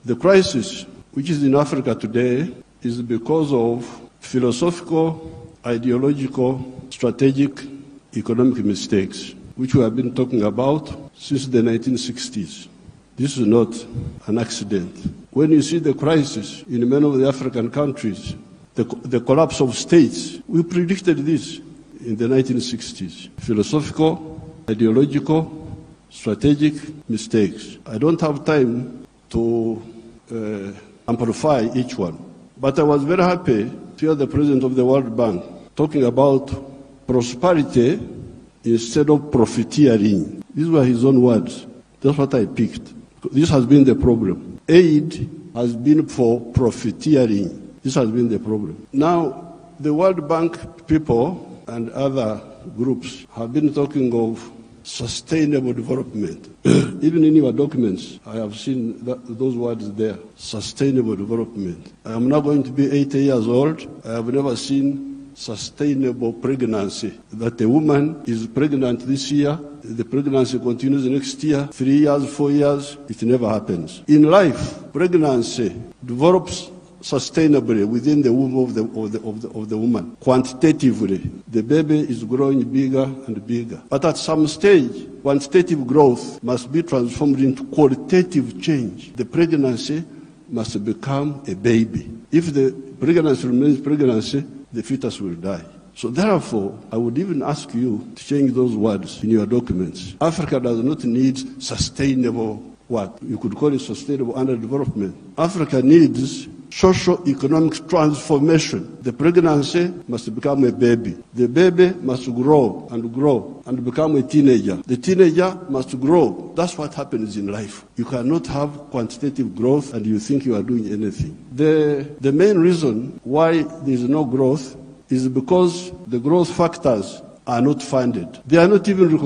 The crisis which is in Africa today is because of philosophical, ideological, strategic, economic mistakes, which we have been talking about since the 1960s. This is not an accident. When you see the crisis in many of the African countries, the collapse of states, we predicted this in the 1960s. Philosophical, ideological, strategic mistakes. I don't have time to amplify each one. But I was very happy to hear the president of the World Bank talking about prosperity instead of profiteering. These were his own words. That's what I picked. This has been the problem. Aid has been for profiteering. This has been the problem. Now, the World Bank people and other groups have been talking of sustainable development. Even in your documents, I have seen those words there, sustainable development. I am now going to be 80 years old. I have never seen sustainable pregnancy, that a woman is pregnant this year, the pregnancy continues next year, 3 years, 4 years, it never happens. In life, pregnancy develops sustainably within the womb of the woman. Quantitatively, the baby is growing bigger and bigger. But at some stage, quantitative growth must be transformed into qualitative change. The pregnancy must become a baby. If the pregnancy remains pregnancy, the fetus will die. So therefore, I would even ask you to change those words in your documents. Africa does not need sustainable, what? You could call it sustainable underdevelopment. Africa needs socio-economic transformation. The pregnancy must become a baby. The baby must grow and become a teenager. The teenager must grow. That's what happens in life. You cannot have quantitative growth and you think you are doing anything. The main reason why there is no growth is because the growth factors are not funded. They are not even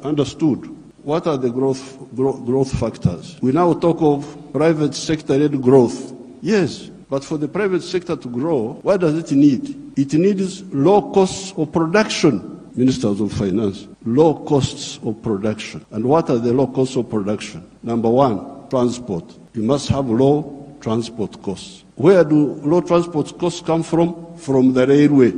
understood. What are the growth factors? We now talk of private sector-led growth. Yes, but for the private sector to grow, what does it need? It needs low costs of production, ministers of finance. Low costs of production. And what are the low costs of production? Number one, transport. You must have low transport costs. Where do low transport costs come from? From the railway.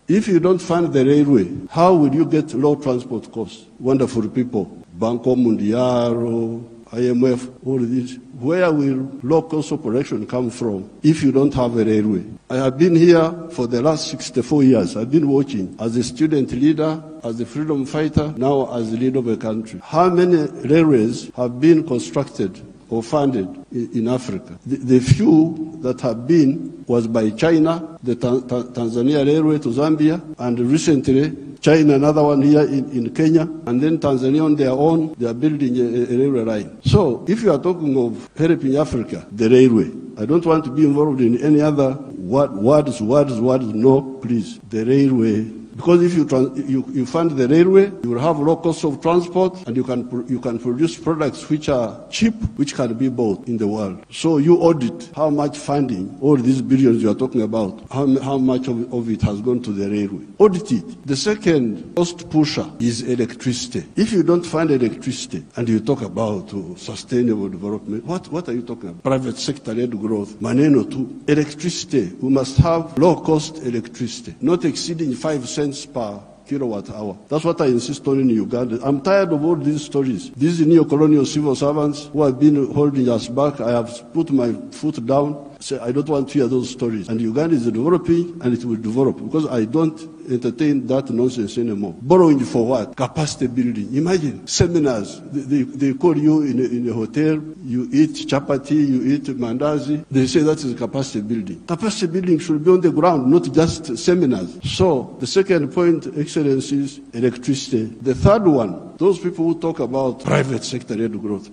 If you don't fund the railway, how will you get low transport costs? Wonderful people. Banco Mundial, IMF, all of these. Where will low cost of production come from if you don't have a railway? I have been here for the last 64 years. I've been watching as a student leader, as a freedom fighter, now as the leader of a country. How many railways have been constructed or funded in Africa? The few that have been was by China, the Tanzania Railway to Zambia, and recently China, another one here in Kenya, and then Tanzania on their own, they are building a railway line. So if you are talking of helping Africa, the railway, I don't want to be involved in any other words, no, please, the railway. Because if you fund the railway, you will have low cost of transport, and you can produce products which are cheap, which can be bought in the world. So you audit how much funding, all these billions you are talking about, how much of it has gone to the railway. Audit it. The second cost pusher is electricity. If you don't fund electricity, and you talk about sustainable development, what are you talking about? Private sector-led growth. Maneno too. Electricity. We must have low-cost electricity, not exceeding 5 cents per kilowatt hour. That's what I insist on in Uganda. I'm tired of all these stories. These neo-colonial civil servants who have been holding us back, I have put my foot down. Say, I don't want to hear those stories. And Uganda is developing, and it will develop, because I don't entertain that nonsense anymore. Borrowing for what? Capacity building. Imagine seminars. They call you in a hotel, you eat chapati, you eat mandazi. They say that is capacity building. Capacity building should be on the ground, not just seminars. So the second point, Excellency, is electricity. The third one, those people who talk about private sector-led growth.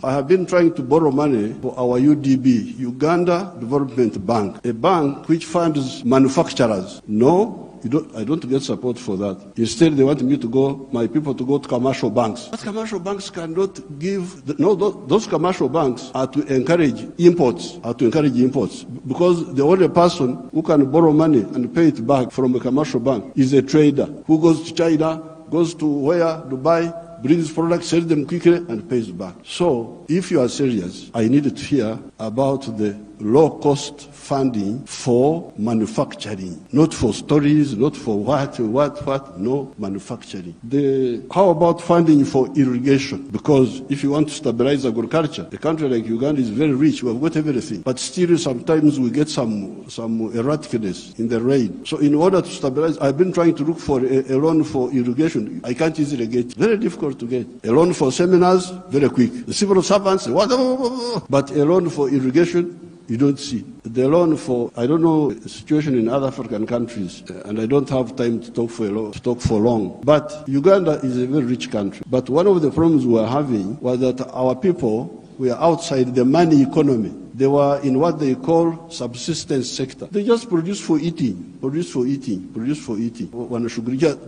I have been trying to borrow money for our UDB, Uganda Development Bank, a bank which funds manufacturers. No, I don't get support for that. Instead, they want my people to go to commercial banks. But commercial banks cannot give, those commercial banks are to encourage imports, because the only person who can borrow money and pay it back from a commercial bank is a trader who goes to China, goes to where? Dubai, brings products, sells them quickly, and pays back. So, if you are serious, I need to hear about the low-cost funding for manufacturing, not for stories, not for what, no, manufacturing. How about funding for irrigation? Because if you want to stabilize agriculture, a country like Uganda is very rich, we have got everything, but still sometimes we get some erraticness in the rain. So in order to stabilize, I've been trying to look for a loan for irrigation. I can't easily get, very difficult to get. A loan for seminars, very quick. The civil servants, but a loan for irrigation, you don't see. The loan for, I don't know the situation in other African countries, and I don't have time to talk for long. But Uganda is a very rich country. But one of the problems we were having was that our people were outside the money economy. They were in what they call subsistence sector. They just produce for eating.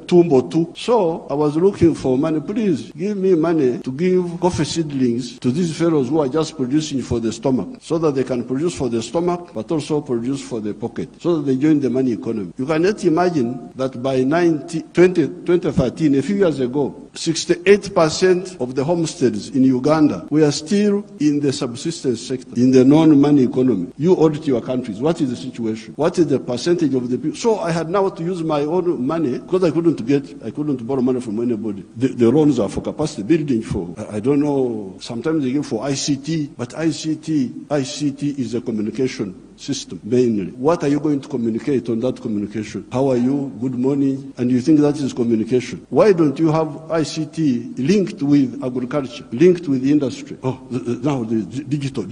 Tumbo too. So I was looking for money. Please give me money to give coffee seedlings to these fellows who are just producing for the stomach, so that they can produce for the stomach, but also produce for the pocket, so that they join the money economy. You cannot imagine that by 2013, a few years ago, 68% of the homesteads in Uganda were still in the subsistence sector, in the non-money economy. You audit your countries. What is the situation? What is the percentage of the people? So I had now to use my own money, because I couldn't borrow money from anybody. The loans are for capacity building, for, I don't know, sometimes they give for ICT, but ICT is a communication system, mainly. What are you going to communicate on that communication? How are you? Good morning. And you think that is communication. Why don't you have ICT linked with agriculture, linked with industry? Oh, now the digital.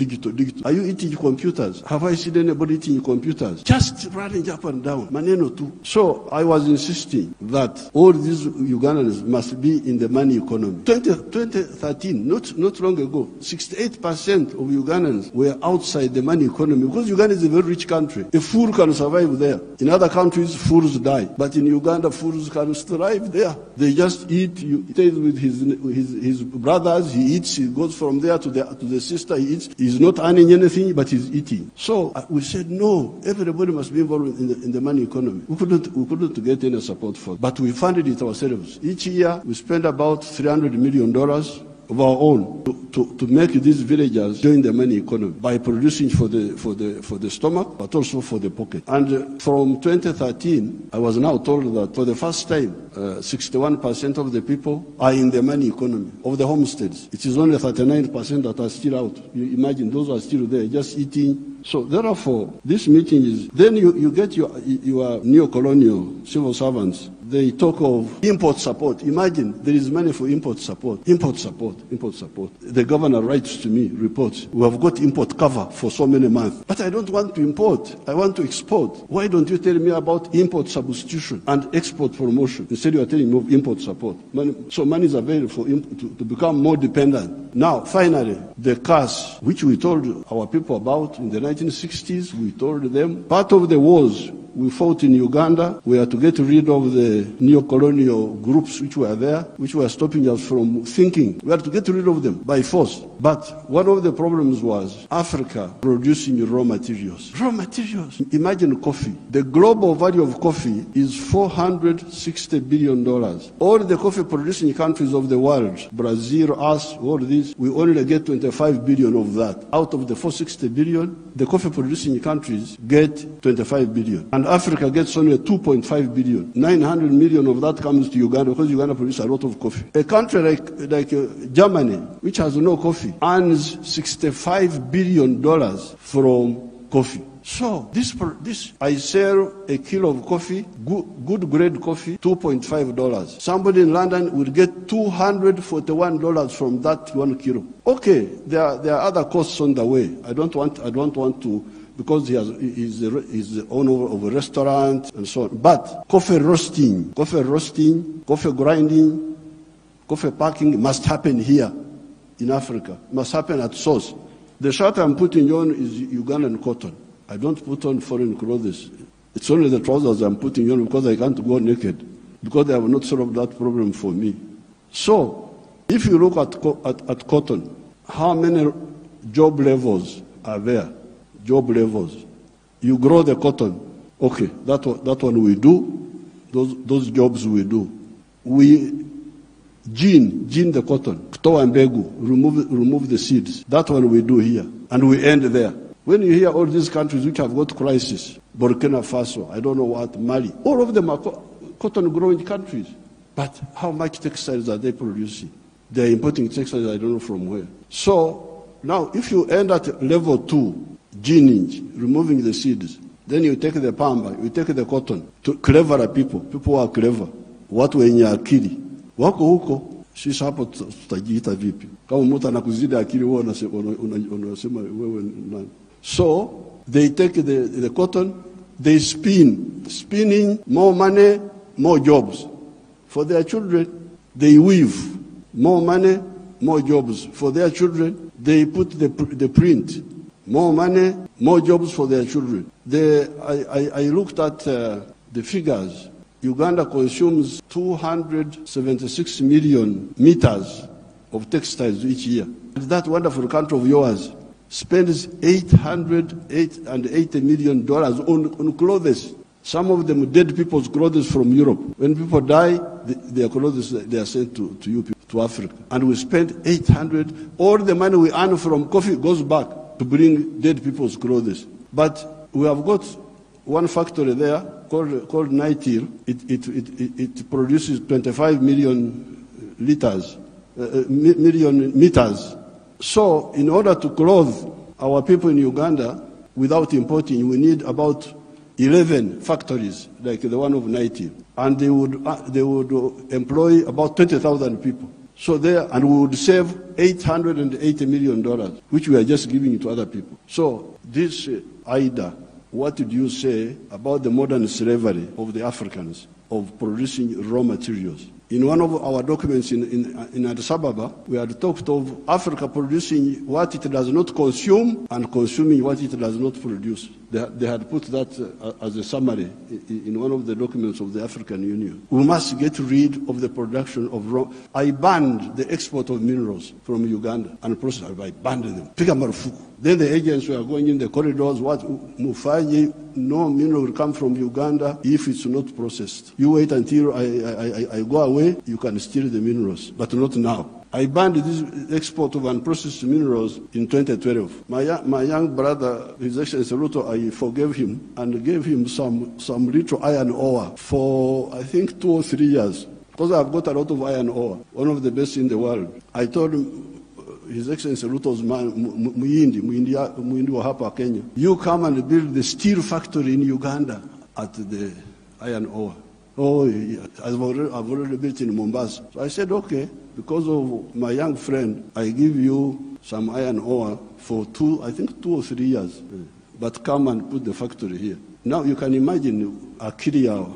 Are you eating computers? Have I seen anybody eating computers? Just running up and down. Maneno too. So I was insisting that all these Ugandans must be in the money economy. 2013, not long ago, 68% of Ugandans were outside the money economy, because Uganda is a very rich country. A fool can survive there. In other countries, fools die. But in Uganda, fools can thrive there. They just eat. He stays with his brothers. He eats. He goes from there to the sister. He eats. He's not earning anything, but he's eating. So we said, no, everybody must be involved in the money economy. We couldn't get any support for it. But we funded it ourselves. Each year, we spend about $300 million of our own to make these villagers join the money economy by producing for the stomach, but also for the pocket. And from 2013, I was now told that for the first time, 61% of the people are in the money economy of the homesteads. It is only 39% that are still out. You imagine those are still there, just eating. So therefore, this meeting is, then you get your neo-colonial civil servants. They talk of import support. Imagine there is money for import support. The governor writes to me, reports, we have got import cover for so many months. But I don't want to import. I want to export. Why don't you tell me about import substitution and export promotion? Instead you are telling me of import support. So money is available for to become more dependent. Now, finally, the cash, which we told our people about in the 1960s, we told them, part of the wars we fought in Uganda were to get rid of the neo-colonial groups which were there, which were stopping us from thinking. We had to get rid of them by force. But one of the problems was Africa producing raw materials. Raw materials. Imagine coffee. The global value of coffee is $460 billion. All the coffee producing countries of the world, Brazil, us, all these, we only get 25 billion of that. Out of the 460 billion, the coffee producing countries get 25 billion. And Africa gets only 2.5 billion. 900 million of that comes to Uganda, because Uganda produces a lot of coffee. A country like Germany, which has no coffee, earns $65 billion from coffee. So this I sell a kilo of coffee, good grade coffee, $2.5. Somebody in London will get $241 from that 1 kilo. Okay, there are other costs on the way. I don't want to, because he's the owner of a restaurant and so on. But coffee roasting, coffee grinding, coffee packing must happen here in Africa. It must happen at source. The shirt I'm putting on is Ugandan cotton. I don't put on foreign clothes. It's only the trousers I'm putting on because I can't go naked, because they have not solved that problem for me. So, if you look at cotton, how many job levels are there? Job levels. You grow the cotton. Okay, that one we do. Those jobs we do. gene the cotton, kutoa mbegu, remove the seeds. That one we do here, and we end there. When you hear all these countries which have got crisis, Burkina Faso, I don't know what, Mali, all of them are cotton-growing countries. But how much textiles are they producing? They're importing textiles, I don't know from where. So now, if you end at level 2, ginning, removing the seeds, then you take the pamba, you take the cotton, to cleverer people who are clever, watu wenye akili, wako huko, sisi hapo tutajiita vipi? Kama mtu anakuzidi akili, wewe unasema wewe nani? So they take the cotton, they spinning, more money, more jobs for their children. They weave, more money, more jobs for their children. They put the print, more money, more jobs for their children. I looked at the figures. Uganda consumes 276 million meters of textiles each year. And that wonderful country of yours spends $880 million on clothes. Some of them dead people's clothes from Europe. When people die, their clothes, they are sent to you, to Africa. And we spend 800, all the money we earn from coffee goes back to bring dead people's clothes. But we have got one factory there called Nitil. It produces 25 million meters. So in order to clothe our people in Uganda without importing, we need about 11 factories like the one of Nitil. And they would employ about 20,000 people. So and we would save $880 million, which we are just giving to other people. So this Ida, what did you say about the modern slavery of the Africans of producing raw materials? In one of our documents in Addis Ababa, we had talked of Africa producing what it does not consume and consuming what it does not produce. They had put that as a summary in one of the documents of the African Union. We must get rid of the production of raw. I banned the export of minerals from Uganda and process. I banned them. Piga marufuku. Then the agents were going in the corridors, what Mufanyi, no mineral will come from Uganda if it's not processed. You wait until I go away, you can steal the minerals, but not now. I banned this export of unprocessed minerals in 2012. My young brother, His Excellency Ruto, I forgave him and gave him some little iron ore for, I think, 2 or 3 years. Because I've got a lot of iron ore, one of the best in the world. I told him, His Excellency Ruto's man, Muhindi wa hapa Kenya, you come and build the steel factory in Uganda at the iron ore. Oh, I've already built in Mombasa. So I said, okay, because of my young friend, I give you some iron ore for 2 or 3 years. But come and put the factory here. Now you can imagine akili ya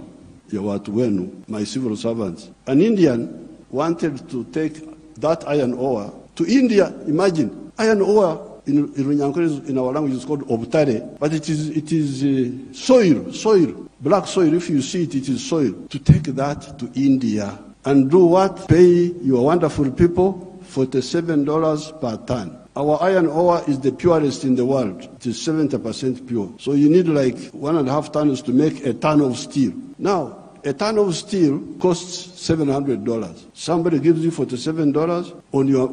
watu wenu, my civil servants. An Indian wanted to take that iron ore to India. Imagine, iron ore in our language is called obtare, but it is soil, black soil. If you see it, it is soil. To take that to India and do what? Pay your wonderful people $47 per ton. Our iron ore is the purest in the world. It is 70% pure. So you need like 1.5 tons to make a ton of steel. Now, a ton of steel costs $700. Somebody gives you $47 on your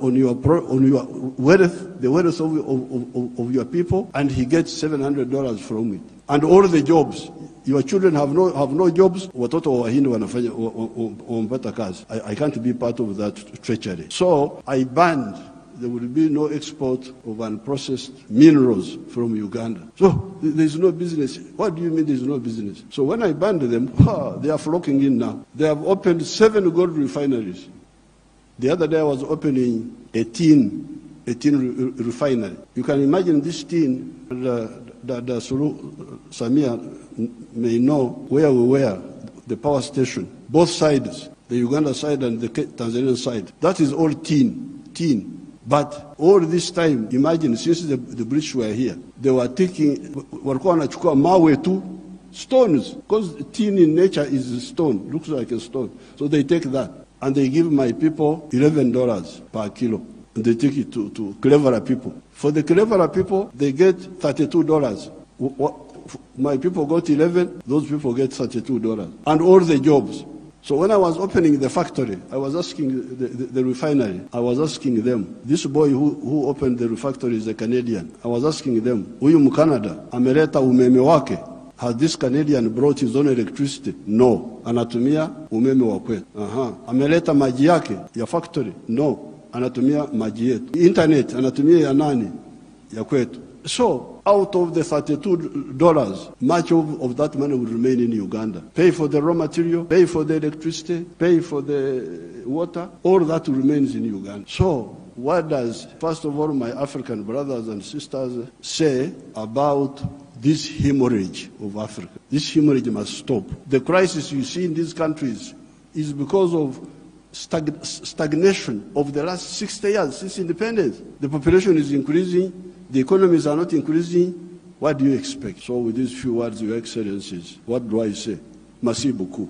wealth, the wealth of your people, and he gets $700 from it. And all the jobs. Your children have no jobs. Watoto wa Wahindi wanafanya wampata kazi. I can't be part of that treachery. So I banned. There will be no export of unprocessed minerals from Uganda. So there's no business. What do you mean there's no business? So when I banned them, they are flocking in now. They have opened 7 gold refineries. The other day I was opening a tin refinery. You can imagine this tin, the Samia may know where we were, the power station, both sides, the Uganda side and the Tanzanian side. That is all tin. But all this time, imagine, since the British were here, they were taking, walikuwa wanachukua mawe tu, stones, because tin in nature is a stone, looks like a stone. So they take that, and they give my people $11 per kilo. And they take it to cleverer people. For the cleverer people, they get $32. My people got 11, those people get $32. And all the jobs. So when I was opening the factory, I was asking the refinery, I was asking them, this boy who opened the factory is a Canadian. I was asking them, huyu Mcanada, ameleta umeme wake. Has this Canadian brought his own electricity? No. Anatumia umeme wa kwetu. Ameleta maji yake ya factory? No. Anatumia maji yetu. Internet, anatumia ya nani? Ya kwetu. So, out of the $32, much of that money will remain in Uganda. Pay for the raw material, pay for the electricity, pay for the water, all that remains in Uganda. So, what does, first of all, my African brothers and sisters say about this hemorrhage of Africa? This hemorrhage must stop. The crisis you see in these countries is because of stagnation of the last 60 years since independence. The population is increasing. The economies are not increasing. What do you expect? So with these few words, Your Excellencies, what do I say? Merci beaucoup.